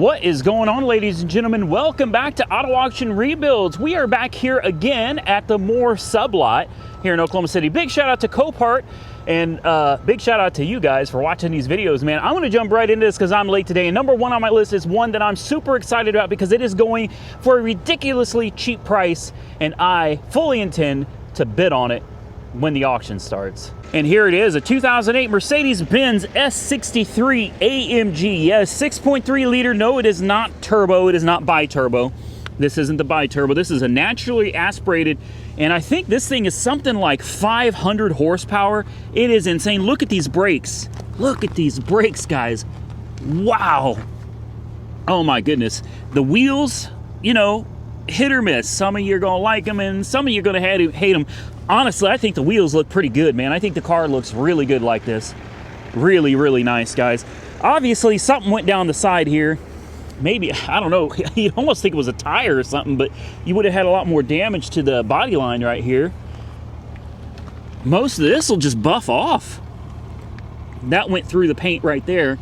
What is going on, ladies and gentlemen? Welcome back to Auto Auction Rebuilds. We are back here again at the Moore sublot here in Oklahoma City. Big shout out to Copart and big shout out to you guys for watching these videos, man. I'm gonna jump right into this because I'm late today. And number one on my list is one that I'm super excited about because it is going for a ridiculously cheap price, and I fully intend to bid on it when the auction starts. And here it is, a 2008 Mercedes-Benz S63 AMG. Yes, 6.3 liter. No, it is not turbo. It is not bi-turbo. This isn't the bi-turbo. This is a naturally aspirated, and I think this thing is something like 500 horsepower. It is insane. Look at these brakes. Look at these brakes, guys. Wow. Oh my goodness. The wheels, you know, hit or miss. Some of you are gonna like them and some of you are gonna hate them. Honestly, I think the wheels look pretty good, man. I think the car looks really good like this. Really, really nice, guys. Obviously, something went down the side here. Maybe, I don't know, you'd almost think it was a tire or something, but you would have had a lot more damage to the body line right here. Most of this will just buff off. That went through the paint right there.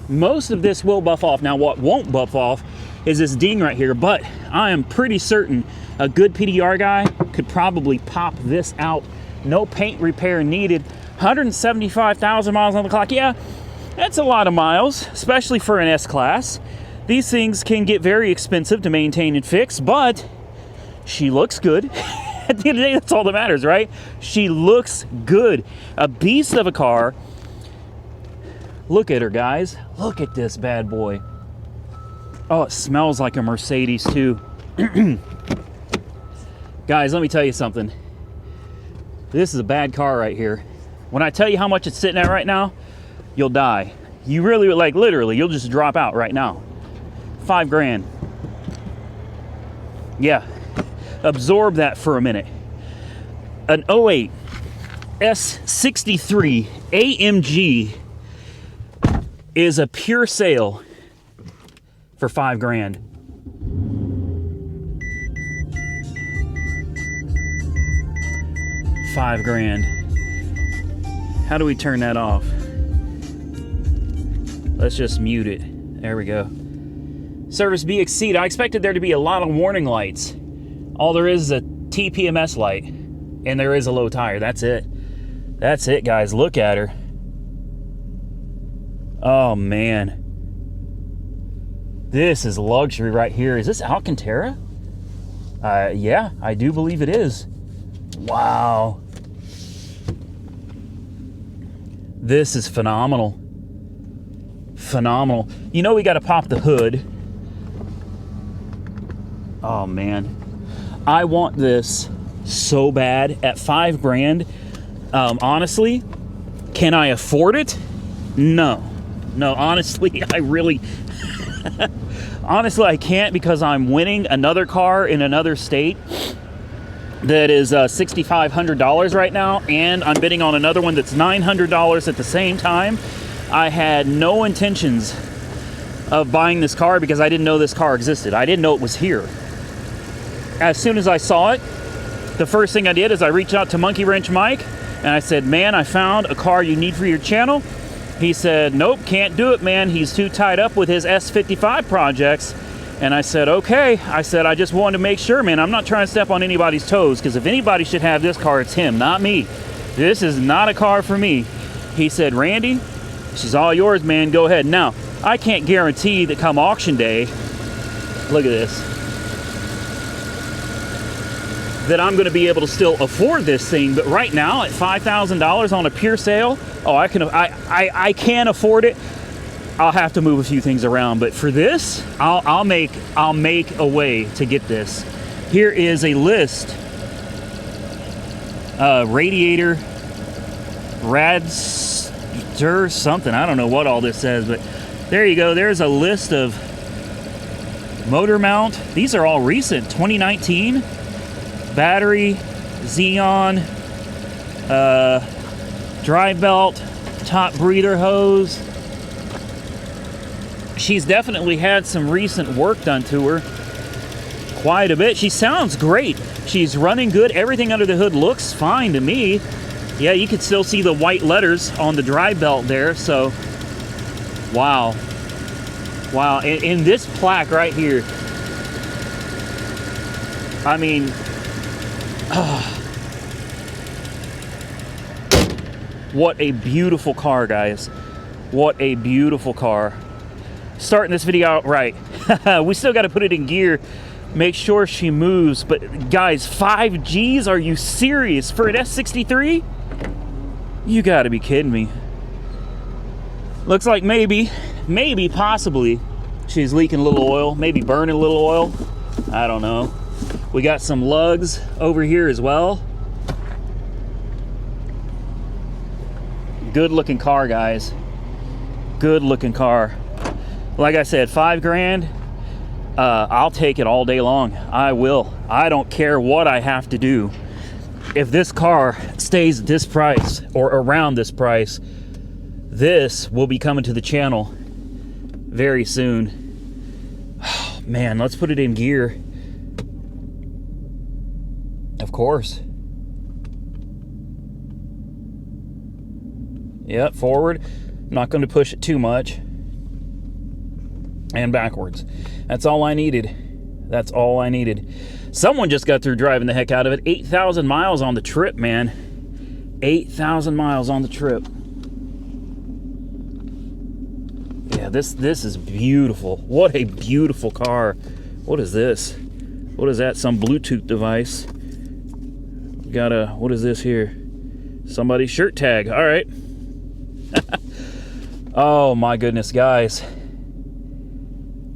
Most of this will buff off. Now, what won't buff off is this ding right here, but I am pretty certain a good PDR guy could probably pop this out. No paint repair needed. 175,000 miles on the clock. Yeah, that's a lot of miles, especially for an S-Class. These things can get very expensive to maintain and fix, but she looks good. At the end of the day, that's all that matters, right? She looks good. A beast of a car. Look at her, guys. Look at this bad boy. Oh, it smells like a Mercedes, too. Guys, let me tell you something. This is a bad car right here. When I tell you how much it's sitting at right now, you'll die. You really, like, literally, you'll just drop out right now. $5 grand. Yeah. Absorb that for a minute. An 08 S63 AMG is a pure sale for $5 grand. $5 grand. How do we turn that off? Let's just mute it. There we go. Service B exceed. I expected there to be a lot of warning lights. All there is a TPMS light, and there is a low tire. That's it. That's it, guys. Look at her. Oh, man. This is luxury right here. Is this Alcantara? Yeah, I do believe it is. Wow. This is phenomenal. Phenomenal. You know we got to pop the hood. Oh, man. I want this so bad at $5 grand. Honestly, can I afford it? No. No, honestly, I really... honestly, I can't because I'm winning another car in another state that is $6,500 right now, and I'm bidding on another one that's $900 at the same time. I had no intentions of buying this car because I didn't know this car existed. I didn't know it was here. As soon as I saw it, the first thing I did is I reached out to Monkey Wrench Mike, and I said, man, I found a car you need for your channel. He said, nope, can't do it, man. He's too tied up with his S55 projects. And I said, okay. I said, I just wanted to make sure, man. I'm not trying to step on anybody's toes, because if anybody should have this car, it's him, not me. This is not a car for me. He said, Randy, she's all yours, man. Go ahead. Now, I can't guarantee that come auction day, look at this, that I'm going to be able to still afford this thing. But right now, at $5,000 on a pure sale, oh, I can afford it. I'll have to move a few things around, but for this, I'll make a way to get this. Here is a list. Radiator, Radster, something. I don't know what all this says, but there you go. There's a list of motor mount. These are all recent. 2019 battery, Xeon, drive belt, top breather hose. She's definitely had some recent work done to her. Quite a bit. She sounds great. She's running good. Everything under the hood looks fine to me. Yeah, you can still see the white letters on the drive belt there, so wow. Wow, and this plaque right here, I mean, what a beautiful car, guys. What a beautiful car. Starting this video out right. We still got to put it in gear, make sure she moves. But guys, 5 Gs? Are you serious? For an S63? You got to be kidding me. Looks like maybe, possibly, she's leaking a little oil, maybe burning a little oil. I don't know. We got some lugs over here as well. Good looking car, guys. Good looking car. Like I said, 5 grand. I'll take it all day long. I will. I don't care what I have to do. If this car stays this price or around this price, this will be coming to the channel very soon. Oh, man, let's put it in gear. Of course. Yep, forward. Not going to push it too much. And backwards. That's all I needed. That's all I needed. Someone just got through driving the heck out of it. 8,000 miles on the trip, man. 8,000 miles on the trip. Yeah, this is beautiful. What a beautiful car. What is this? What is that? Some Bluetooth device. We got a, what is this here? Somebody's shirt tag. All right. Oh my goodness, guys.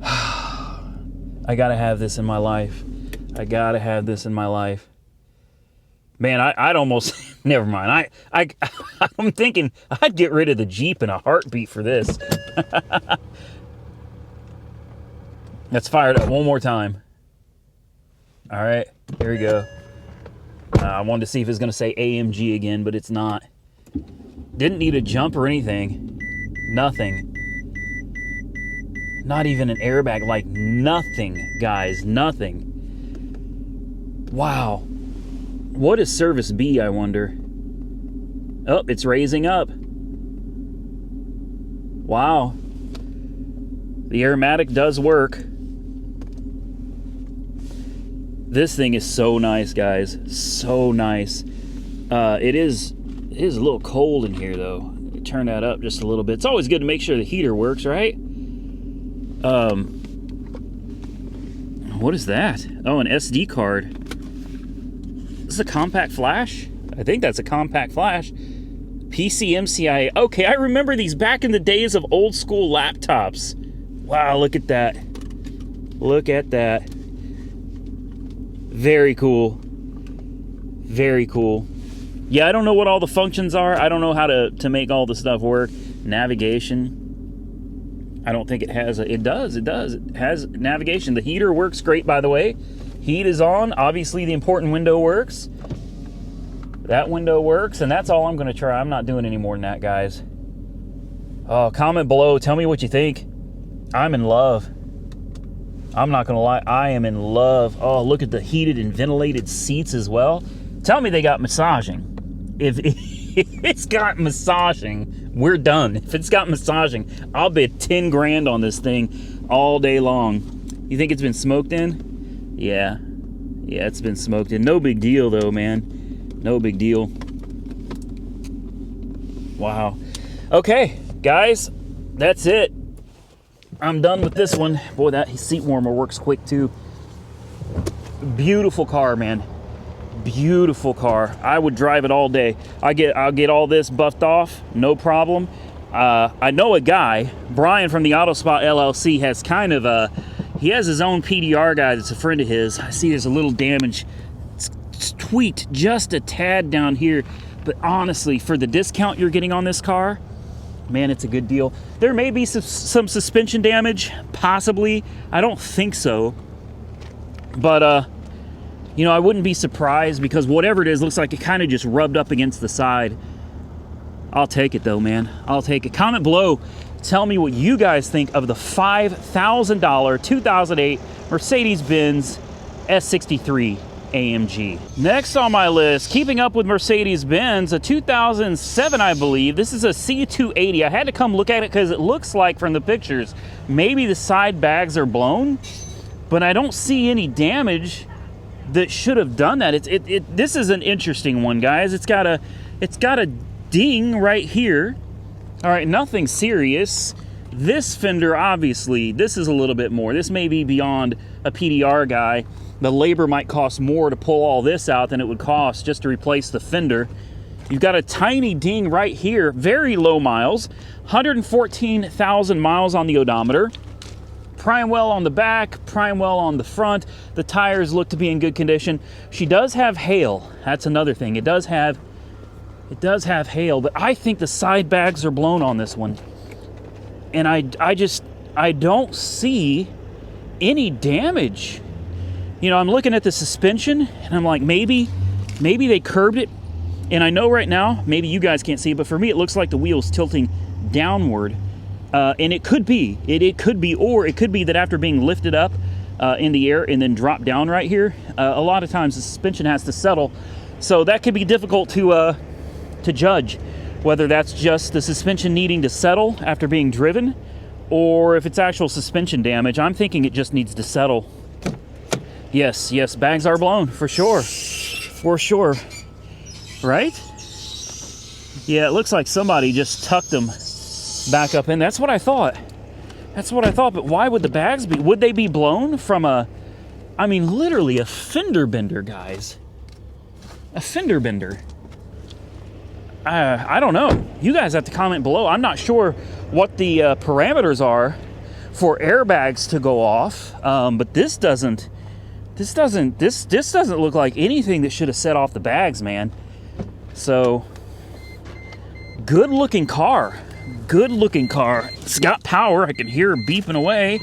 I gotta have this in my life. I gotta have this in my life. Man, I'd almost, never mind. I'm thinking I'd get rid of the Jeep in a heartbeat for this. Let's fire it up one more time. All right, here we go. I wanted to see if it's gonna say AMG again, but it's not. Didn't need a jump or anything. Nothing. Not even an airbag, like nothing, guys, nothing. Wow. What is service B, I wonder? Oh, it's raising up. Wow. The aromatic does work. This thing is so nice, guys. So nice. It is a little cold in here, though. Turn that up just a little bit. It's always good to make sure the heater works, right? What is that? Oh, an SD card. This is a compact flash? I think that's a compact flash. PCMCIA. Okay, I remember these back in the days of old school laptops. Wow, look at that. Look at that. Very cool. Very cool. Yeah, I don't know what all the functions are. I don't know how to make all the stuff work. Navigation. I don't think it has a, it does. It has navigation. The heater works great, by the way. Heat is on. Obviously, the important window works. That window works, and that's all I'm going to try. I'm not doing any more than that, guys. Oh, comment below. Tell me what you think. I'm in love. I'm not going to lie. I am in love. Oh, look at the heated and ventilated seats as well. Tell me they got massaging. If it's got massaging, we're done. If it's got massaging, I'll bet 10 grand on this thing all day long. You think it's been smoked in? Yeah. Yeah, it's been smoked in. No big deal, though, man. No big deal. Wow. Okay, guys, that's it. I'm done with this one. Boy, that seat warmer works quick, too. Beautiful car, man. Beautiful car. I would drive it all day. I'll get all this buffed off, no problem. I know a guy, Brian from the Auto Spot LLC, has kind of he has his own PDR guy that's a friend of his. I see there's a little damage. It's tweaked just a tad down here, but honestly, for the discount you're getting on this car, man, it's a good deal. There may be some suspension damage, possibly. I don't think so, but you know, I wouldn't be surprised, because whatever it is, looks like it kind of just rubbed up against the side. I'll take it, though, man. I'll take it. Comment below. Tell me what you guys think of the $5,000 2008 Mercedes-Benz S63. AMG. Next on my list, keeping up with Mercedes-Benz, a 2007, I believe. This is a C280. I had to come look at it because it looks like from the pictures, maybe the side bags are blown, but I don't see any damage that should have done that. This is an interesting one, guys. It's got a ding right here. All right, nothing serious. This fender, obviously, this is a little bit more. This may be beyond a PDR guy. The labor might cost more to pull all this out than it would cost just to replace the fender. You've got a tiny ding right here, very low miles, 114,000 miles on the odometer. Prime well on the back, prime well on the front. The tires look to be in good condition. She does have hail. That's another thing. It does have hail, but I think the side bags are blown on this one. And I don't see any damage. You know, I'm looking at the suspension and I'm like, maybe they curbed it. And I know right now, maybe you guys can't see it, but for me, it looks like the wheel's tilting downward. And it could be, or it could be that after being lifted up in the air and then dropped down right here, a lot of times the suspension has to settle. So that could be difficult to judge whether that's just the suspension needing to settle after being driven or if it's actual suspension damage. I'm thinking it just needs to settle. Yes, bags are blown, for sure. For sure. Right? Yeah, it looks like somebody just tucked them back up in. That's what I thought. But why would the bags be? Would they be blown from I mean, literally a fender bender, guys. A fender bender. I don't know. You guys have to comment below. I'm not sure what the parameters are for airbags to go off, but this doesn't look like anything that should have set off the bags, man. So, good looking car. It's got power. I can hear her beeping away.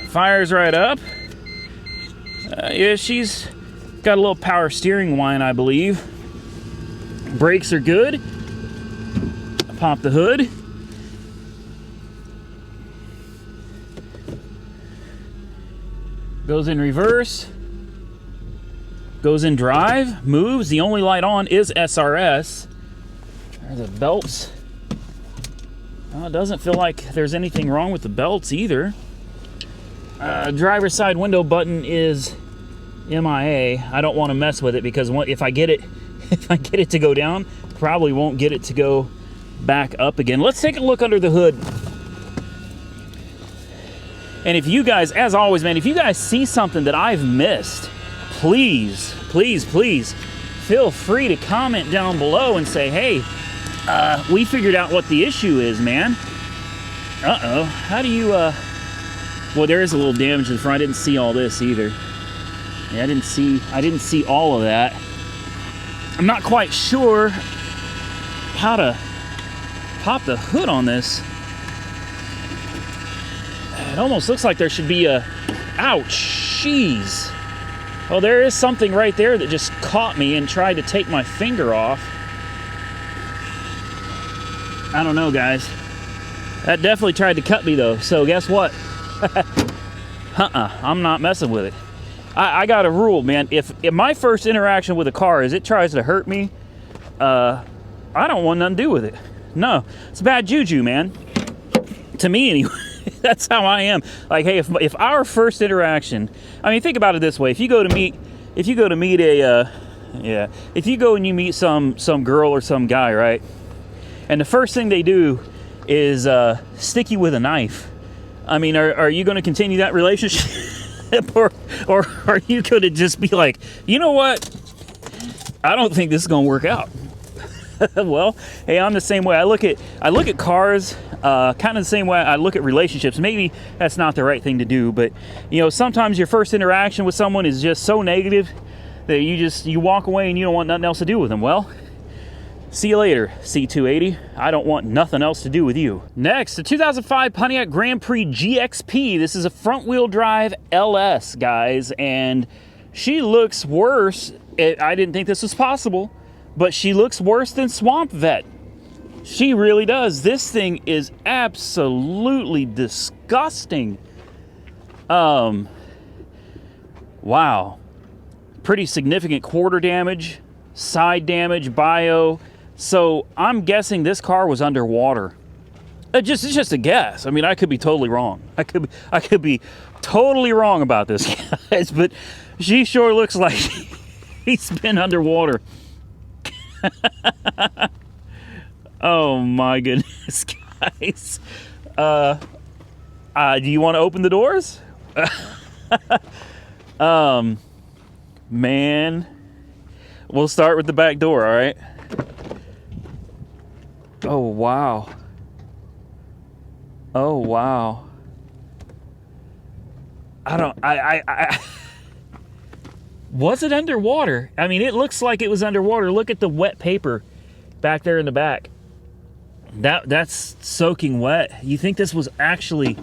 Fires right up. Yeah, she's got a little power steering whine, I believe. Brakes are good. Pop the hood. Goes in reverse, goes in drive, moves. The only light on is SRS. There's the belts. Well, it doesn't feel like there's anything wrong with the belts either. Driver's side window button is MIA. I don't want to mess with it because if I get it to go down, probably won't get it to go back up again. Let's take a look under the hood. And if you guys, as always, man, if you guys see something that I've missed, please feel free to comment down below and say, hey, we figured out what the issue is, man. Uh-oh. How do you, well, there is a little damage in the front. I didn't see all this either. Yeah, I didn't see all of that. I'm not quite sure how to pop the hood on this. It almost looks like there should be a... Ouch! Jeez! Oh, there is something right there that just caught me and tried to take my finger off. I don't know, guys. That definitely tried to cut me, though. So guess what? I'm not messing with it. I got a rule, man. If my first interaction with a car is it tries to hurt me, I don't want nothing to do with it. No. It's bad juju, man. To me, anyway. That's how I am. Like, hey, if our first interaction, I mean, think about it this way: if you go and you meet some girl or some guy, right? And the first thing they do is stick you with a knife. I mean, are you going to continue that relationship, or are you going to just be like, you know what? I don't think this is going to work out. Well, hey, I'm the same way. I look at cars kind of the same way I look at relationships. Maybe that's not the right thing to do, but you know, sometimes your first interaction with someone is just so negative that you walk away and you don't want nothing else to do with them. Well, see you later, C280. I don't want nothing else to do with you. Next, the 2005 Pontiac Grand Prix GXP. This is a front-wheel drive LS, guys, and she looks worse. I didn't think this was possible, but she looks worse than Swamp Vet. She really does. This thing is absolutely disgusting. Wow. Pretty significant quarter damage, side damage, bio. So I'm guessing this car was underwater. It's just a guess. I mean, I could be totally wrong. I could be totally wrong about this, guys, but she sure looks like he's been underwater. Oh my goodness, guys. Do you want to open the doors? Man, we'll start with the back door, all right? Oh, wow. Oh, wow. Was it underwater? I mean, it looks like it was underwater. Look at the wet paper back there in the back. That's soaking wet. You think this was actually...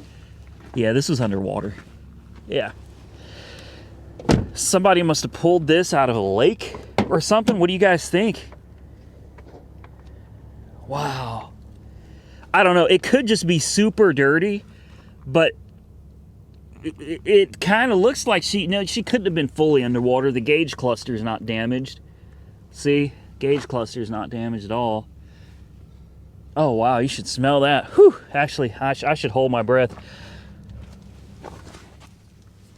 Yeah, this was underwater. Yeah. Somebody must have pulled this out of a lake or something. What do you guys think? Wow. I don't know. It could just be super dirty, but it kind of looks like she couldn't have been fully underwater. The gauge cluster is not damaged. See? Gauge cluster is not damaged at all. Oh, wow. You should smell that. Whew. Actually, I should hold my breath.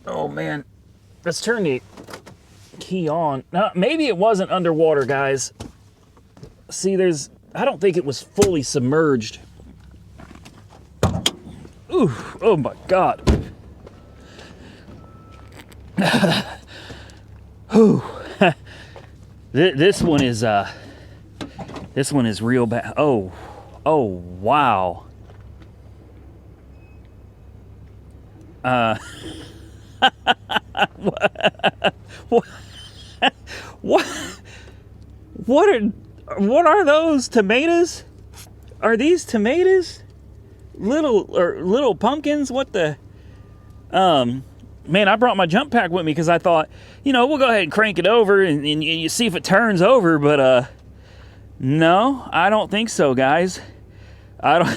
Oh, man. Let's turn the key on. Now, maybe it wasn't underwater, guys. See, I don't think it was fully submerged. Ooh, oh my God. Ooh. This one is real bad. Oh, wow. What are those tomatoes? Are these tomatoes? Little pumpkins? What the? Man, I brought my jump pack with me because I thought, we'll go ahead and crank it over and you see if it turns over. But no, I don't think so, guys. I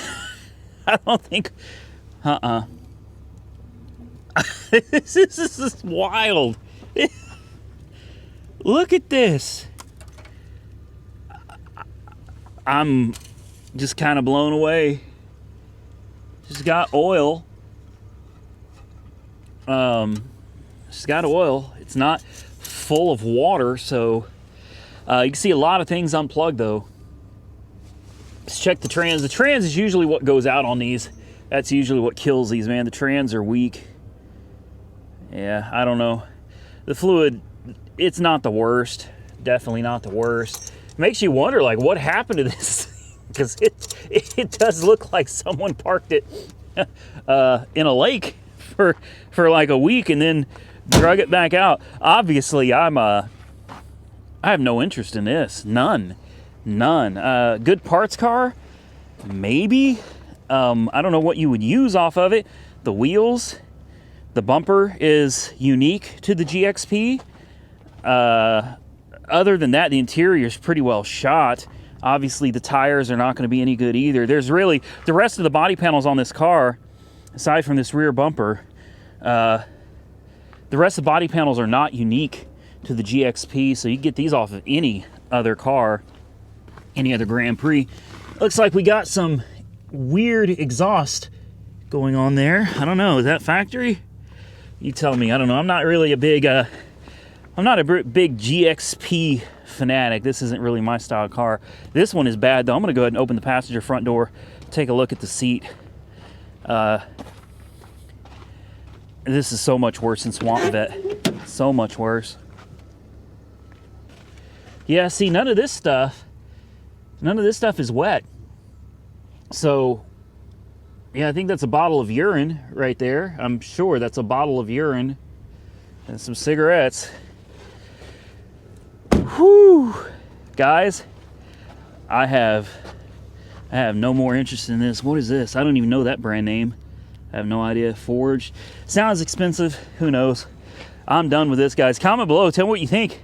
don't think. This is wild. Look at this. I'm just kind of blown away. Just got oil. Just got oil. It's not full of water, so you can see a lot of things unplugged though. Let's check the trans. The trans is usually what goes out on these. That's usually what kills these, man. The trans are weak. Yeah, I don't know. The fluid, it's not the worst. Definitely not the worst. It makes you wonder, like, what happened to this? Because it does look like someone parked it in a lake for like a week and then drug it back out. Obviously, I have no interest in this. None. Good parts car? Maybe. I don't know what you would use off of it. The wheels. The bumper is unique to the GXP. Other than that, the interior is pretty well shot. Obviously, the tires are not going to be any good either. There's really, the rest of the body panels on this car, aside from this rear bumper, the rest of the body panels are not unique to the GXP, so you get these off of any other car, any other Grand Prix. Looks like we got some weird exhaust going on there. I don't know, is that factory? You tell me. I don't know. I'm not really a big GXP fanatic. This isn't really my style car. This one is bad though. I'm gonna go ahead and open the passenger front door, take a look at the seat. This is so much worse than Swamp Vet. So much worse. Yeah, see, none of this stuff is wet. So yeah, I think that's a bottle of urine right there. I'm sure that's a bottle of urine and some cigarettes. Whew. Guys, I have no more interest in this. What is this? I don't even know that brand name. I have no idea. Forged. Sounds expensive. Who knows? I'm done with this, guys. Comment below. Tell me what you think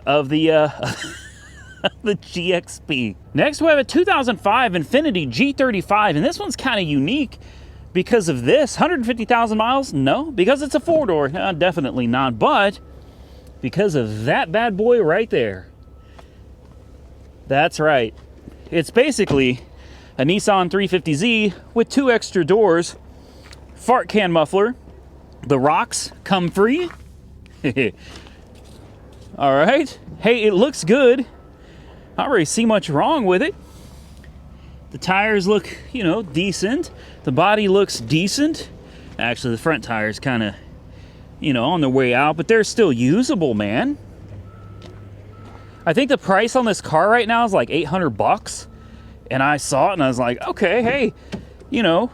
of the the GXP. Next, we have a 2005 Infiniti G35, and this one's kind of unique because of this. 150,000 miles? No. Because it's a four-door? Definitely not. But because of that bad boy right there. That's right. It's basically a Nissan 350Z with 2 extra doors, fart can muffler. The rocks come free. All right. Hey, it looks good. I don't really see much wrong with it. The tires look, you know, decent. The body looks decent. Actually, the front tires kind of, you know, on their way out, but they're still usable, man. I think the price on this car right now is like 800 bucks. And I saw it and I was like, okay, hey, you know,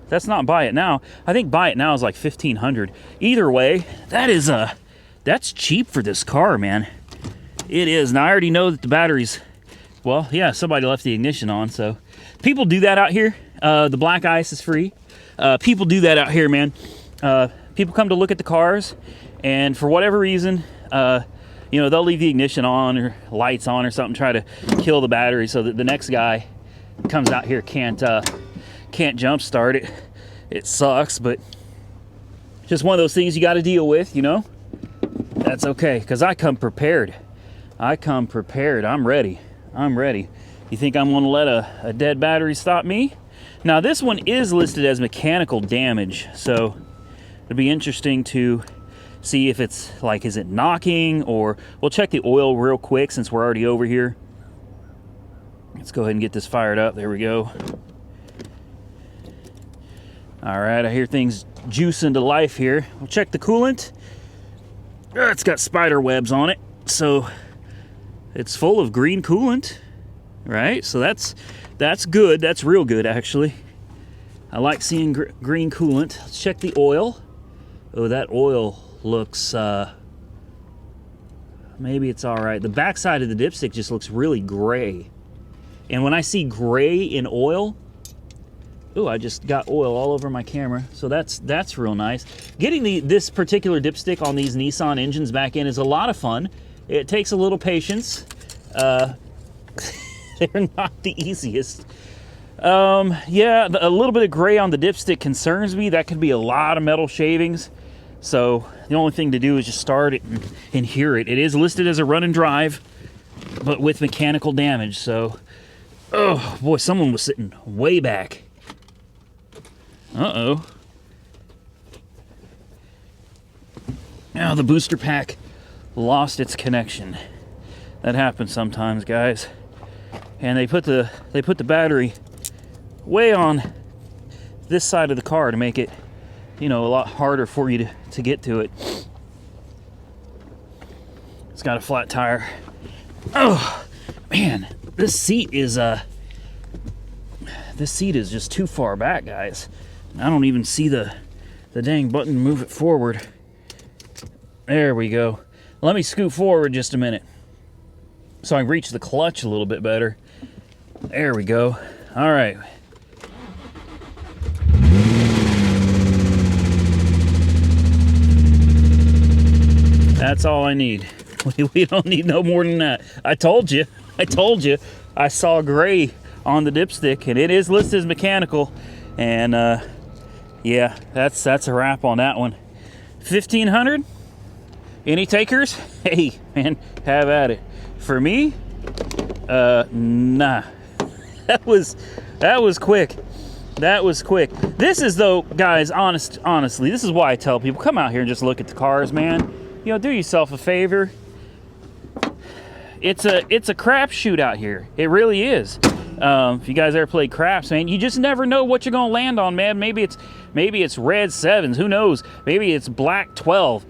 that's not buy it now. I think buy it now is like 1,500. Either way, that's cheap for this car, man. It is. Now I already know that the batteries, well, yeah, somebody left the ignition on, so people do that out here. The black ice is free. People do that out here, man. People come to look at the cars, and for whatever reason, you know, they'll leave the ignition on or lights on or something, try to kill the battery so that the next guy comes out here can't jump start it. It sucks, but just one of those things you got to deal with, you know. That's okay, because I come prepared. I come prepared. I'm ready. I'm ready. You think I'm going to let a dead battery stop me? Now, this one is listed as mechanical damage, so it'll be interesting to see if it's like, is it knocking, or we'll check the oil real quick since we're already over here. Let's go ahead and get this fired up. There we go. All right, I hear things juicing to life here. We'll check the coolant. It's got spider webs on it, so it's full of green coolant, right? So that's good. That's real good, actually. I like seeing green coolant. Let's check the oil. Oh, that oil looks, maybe it's all right. The backside of the dipstick just looks really gray. And when I see gray in oil, oh, I just got oil all over my camera. So that's real nice. Getting this particular dipstick on these Nissan engines back in is a lot of fun. It takes a little patience. They're not the easiest. Yeah, a little bit of gray on the dipstick concerns me. That could be a lot of metal shavings. So the only thing to do is just start it and hear it. It is listed as a run and drive, but with mechanical damage. So, oh boy, someone was sitting way back. Uh-oh. Now the booster pack lost its connection. That happens sometimes, guys. And they put the battery way on this side of the car to make it, you know, a lot harder for you to get to it. It's got a flat tire. Oh man, this seat is just too far back, guys. I don't even see the dang button to move it forward. There we go. Let me scoot forward just a minute so I can reach the clutch a little bit better. There we go. All right. That's all I need. We don't need no more than that. I told you. I saw gray on the dipstick, and it is listed as mechanical. And yeah, that's a wrap on that one. 1,500. Any takers? Hey, man, have at it. For me, nah. That was quick. That was quick. This is, though, guys, honestly, this is why I tell people, come out here and just look at the cars, man. You know, do yourself a favor. It's a crapshoot out here. It really is. If you guys ever played craps, man, you just never know what you're gonna land on, man. Maybe it's red 7s. Who knows? Maybe it's black 12.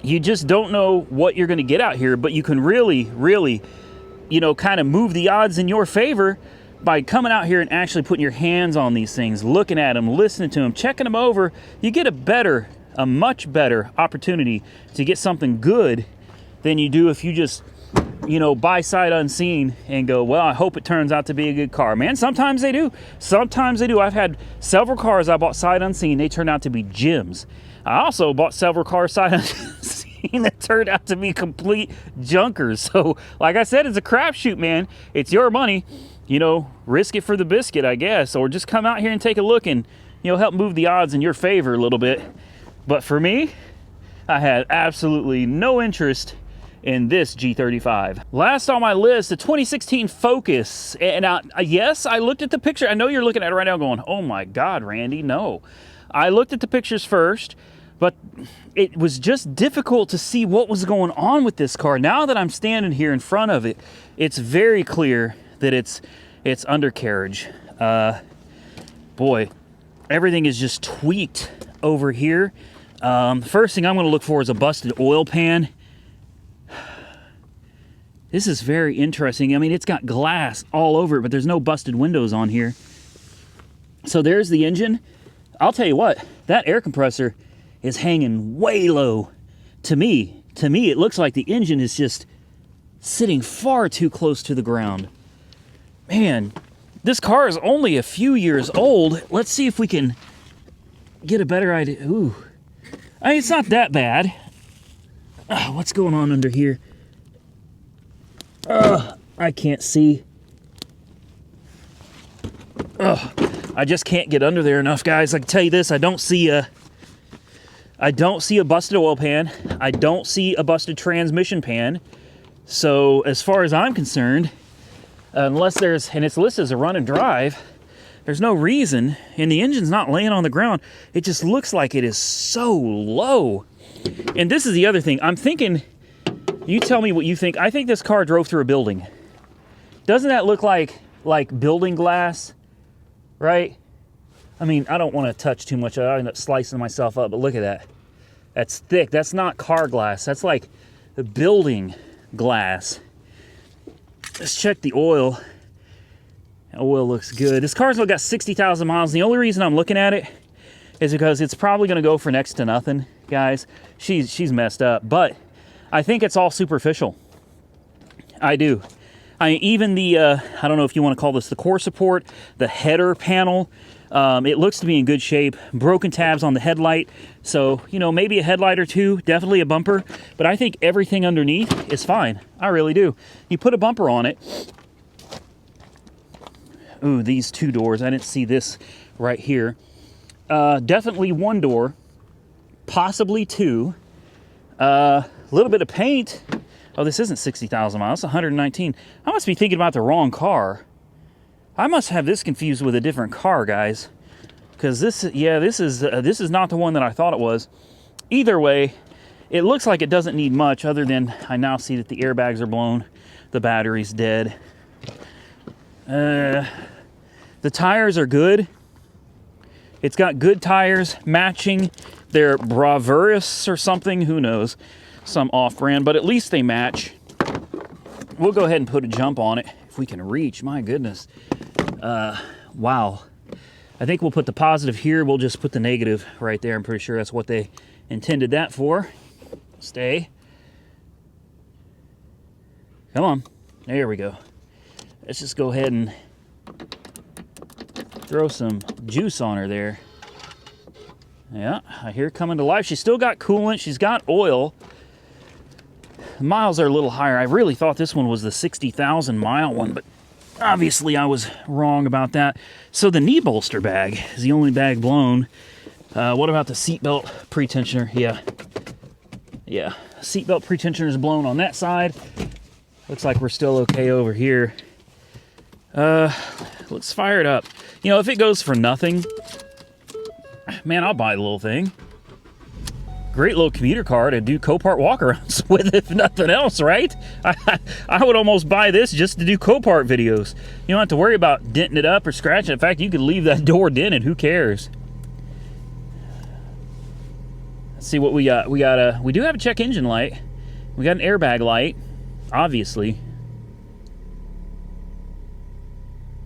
You just don't know what you're gonna get out here, but you can really, you know, kind of move the odds in your favor by coming out here and actually putting your hands on these things, looking at them, listening to them, checking them over. You get a much better opportunity to get something good than you do if you just, you know, buy sight unseen and go, well, I hope it turns out to be a good car. Man, sometimes they do. Sometimes they do. I've had several cars I bought sight unseen. They turned out to be gems. I also bought several cars sight unseen that turned out to be complete junkers. So, like I said, it's a crapshoot, man. It's your money. You know, risk it for the biscuit, I guess. Or just come out here and take a look and help move the odds in your favor a little bit. But for me, I had absolutely no interest in this G35. Last on my list, the 2016 Focus. And yes, I looked at the picture. I know you're looking at it right now going, oh my God, Randy, no. I looked at the pictures first, but it was just difficult to see what was going on with this car. Now that I'm standing here in front of it, it's very clear that it's undercarriage. Boy, everything is just tweaked over here. The first thing I'm going to look for is a busted oil pan. This is very interesting. I mean, it's got glass all over it, but there's no busted windows on here. So there's the engine. I'll tell you what, that air compressor is hanging way low. To me, it looks like the engine is just sitting far too close to the ground. Man, this car is only a few years old. Let's see if we can get a better idea. Ooh, I mean, it's not that bad. What's going on under here? I can't see. I just can't get under there enough, guys. I can tell you this, I don't see a busted oil pan. I don't see a busted transmission pan. So as far as I'm concerned, unless there's, and it's listed as a run and drive, there's no reason, and the engine's not laying on the ground. It just looks like it is so low. And this is the other thing. I'm thinking, you tell me what you think. I think this car drove through a building. Doesn't that look like building glass, right? I mean, I don't want to touch too much. I end up slicing myself up, but look at that. That's thick. That's not car glass. That's like the building glass. Let's check the oil. Oil looks good. This car's only got 60,000 miles. The only reason I'm looking at it is because it's probably going to go for next to nothing, guys. She's messed up, but I think it's all superficial. I do. Even the, I don't know if you want to call this the core support, the header panel, it looks to be in good shape. Broken tabs on the headlight. So, maybe a headlight or two, definitely a bumper. But I think everything underneath is fine. I really do. You put a bumper on it. Ooh, these two doors. I didn't see this right here. Definitely one door, possibly two. A little bit of paint. Oh, this isn't 60,000 miles, it's 119. I must be thinking about the wrong car. I must have this confused with a different car, guys. Because this is not the one that I thought it was. Either way, it looks like it doesn't need much other than I now see that the airbags are blown. The battery's dead. The tires are good. It's got good tires, matching. They're Bravurus or something, who knows. Some off-brand, but at least they match. We'll go ahead and put a jump on it if we can reach. My goodness. Wow. I think we'll put the positive here. We'll just put the negative right there. I'm pretty sure that's what they intended that for. Stay. Come on. There we go. Let's just go ahead and throw some juice on her there. Yeah, I hear it coming to life. She's still got coolant. She's got oil. Miles are a little higher. I really thought this one was the 60,000 mile one, but obviously I was wrong about that. So the knee bolster bag is the only bag blown. What about the seatbelt pretensioner? Yeah. Seatbelt pretensioner is blown on that side. Looks like we're still okay over here. Let's fire it up. If it goes for nothing, man, I'll buy the little thing. Great little commuter car to do Copart walkarounds with, if nothing else, right? I would almost buy this just to do Copart videos. You don't have to worry about denting it up or scratching it. In fact, you could leave that door dented. Who cares? Let's see what we got. We do have a check engine light. We got an airbag light, obviously.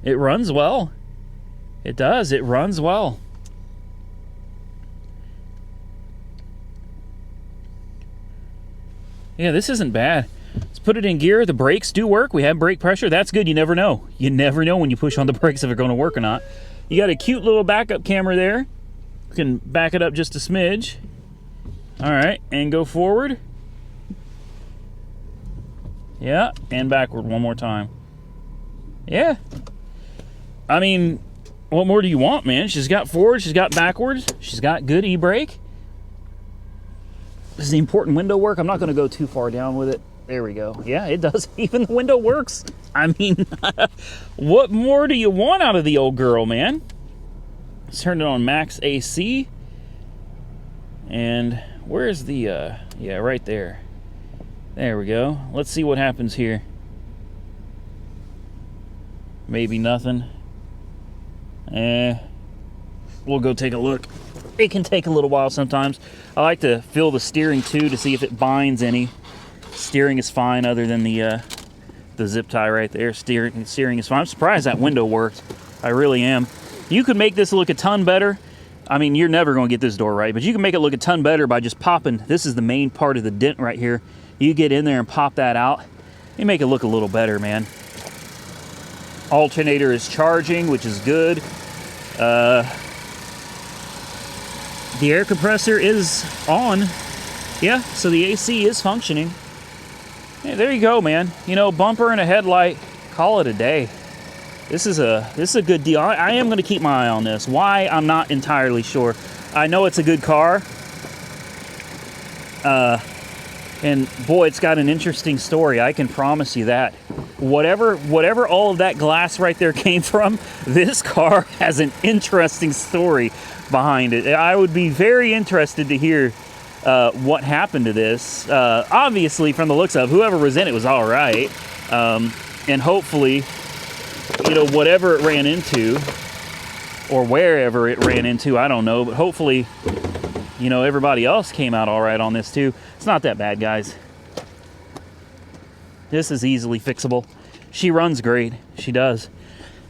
It runs well. It does. It runs well. Yeah, this isn't bad. Let's put it in gear. The brakes do work. We have brake pressure. That's good. You never know. You never know when you push on the brakes if they're going to work or not. You got a cute little backup camera there. You can back it up just a smidge. All right, and go forward. Yeah, and backward one more time. Yeah. I mean, What more do you want, man? She's got forward, she's got backwards, she's got good e-brake. This is the important window work. I'm not going to go too far down with it. There we go. Yeah, it does. Even the window works. I mean, what more do you want out of the old girl, man? Let's turn it on max AC. And where's the, yeah, right there. There we go. Let's see what happens here. Maybe nothing. We'll go take a look. It can take a little while sometimes. I like to feel the steering too to see if it binds any. Steering is fine other than the zip tie right there. Steering is fine. I'm surprised that window worked. I really am. You could make this look a ton better. I mean, you're never going to get this door right, but you can make it look a ton better by just popping. This is the main part of the dent right here. You get in there and pop that out. You make it look a little better, man. Alternator is charging, which is good. The air compressor is on. Yeah, so the AC is functioning. Hey, there you go, man. You know, bumper and a headlight, call it a day. This is a good deal. I am going to keep my eye on this. Why? I'm not entirely sure. I know it's a good car. And boy, it's got an interesting story. I can promise you that. Whatever all of that glass right there came from, this car has an interesting story behind it. I would be very interested to hear what happened to this. Obviously, from the looks of whoever was in it was all right. And hopefully, you know, whatever it ran into or wherever it ran into, I don't know, but hopefully, you know, everybody else came out all right on this too. It's not that bad, guys. This is easily fixable. She runs great. She does.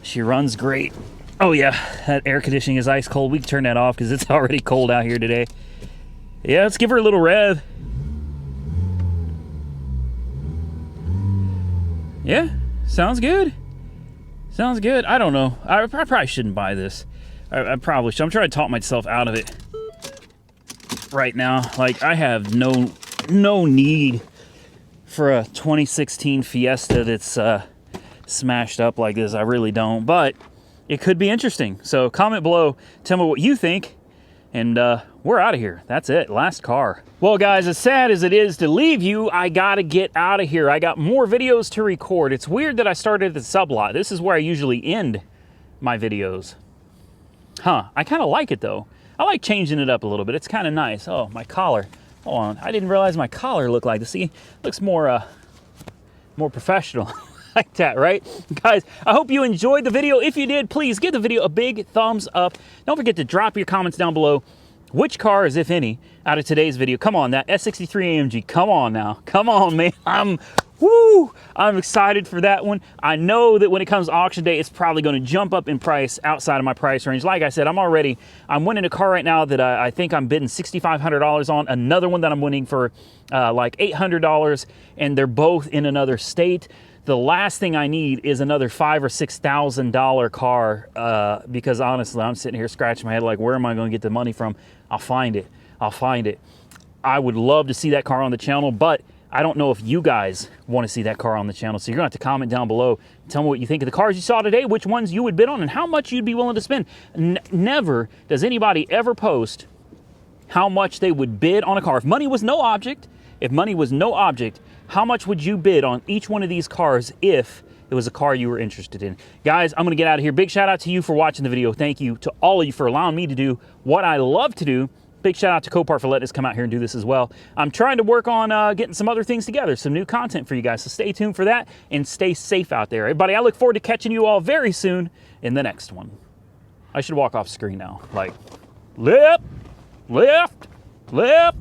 She runs great. Oh yeah, that air conditioning is ice cold. We can turn that off because it's already cold out here today. Yeah, let's give her a little rev. Yeah, sounds good. Sounds good. I don't know. I probably shouldn't buy this. I probably should. I'm trying to talk myself out of it right now. Like, I have no need for a 2016 Fiesta that's smashed up like this. I really don't. But it could be interesting. So comment below. Tell me what you think. And we're out of here. That's it. Last car. Well, guys, as sad as it is to leave you, I gotta get out of here. I got more videos to record. It's weird that I started at the sublot. This is where I usually end my videos. Huh. I kind of like it, though. I like changing it up a little bit. It's kind of nice. Oh, my collar. Hold on. I didn't realize my collar looked like this. See, looks more professional. Like that, right? Guys, I hope you enjoyed the video. If you did, please give the video a big thumbs up. Don't forget to drop your comments down below. Which cars, if any, out of today's video? Come on, that S63 AMG. Come on now. Come on, man. I'm excited for that one. I know that when it comes to auction day, it's probably going to jump up in price outside of my price range. Like I said, I'm winning a car right now that I think I'm bidding $6,500 on. Another one that I'm winning for like $800, and they're both in another state. The last thing I need is another $5,000 or $6,000 car because honestly, I'm sitting here scratching my head like, where am I going to get the money from? I'll find it. I'll find it. I would love to see that car on the channel, but I don't know if you guys want to see that car on the channel. So you're going to have to comment down below. Tell me what you think of the cars you saw today, which ones you would bid on, and how much you'd be willing to spend. Never does anybody ever post how much they would bid on a car. If money was no object, how much would you bid on each one of these cars if it was a car you were interested in? Guys, I'm going to get out of here. Big shout out to you for watching the video. Thank you to all of you for allowing me to do what I love to do. Big shout out to Copart for letting us come out here and do this as well. I'm trying to work on getting some other things together, some new content for you guys. So stay tuned for that and stay safe out there. Everybody, I look forward to catching you all very soon in the next one. I should walk off screen now. Like, left, left, left.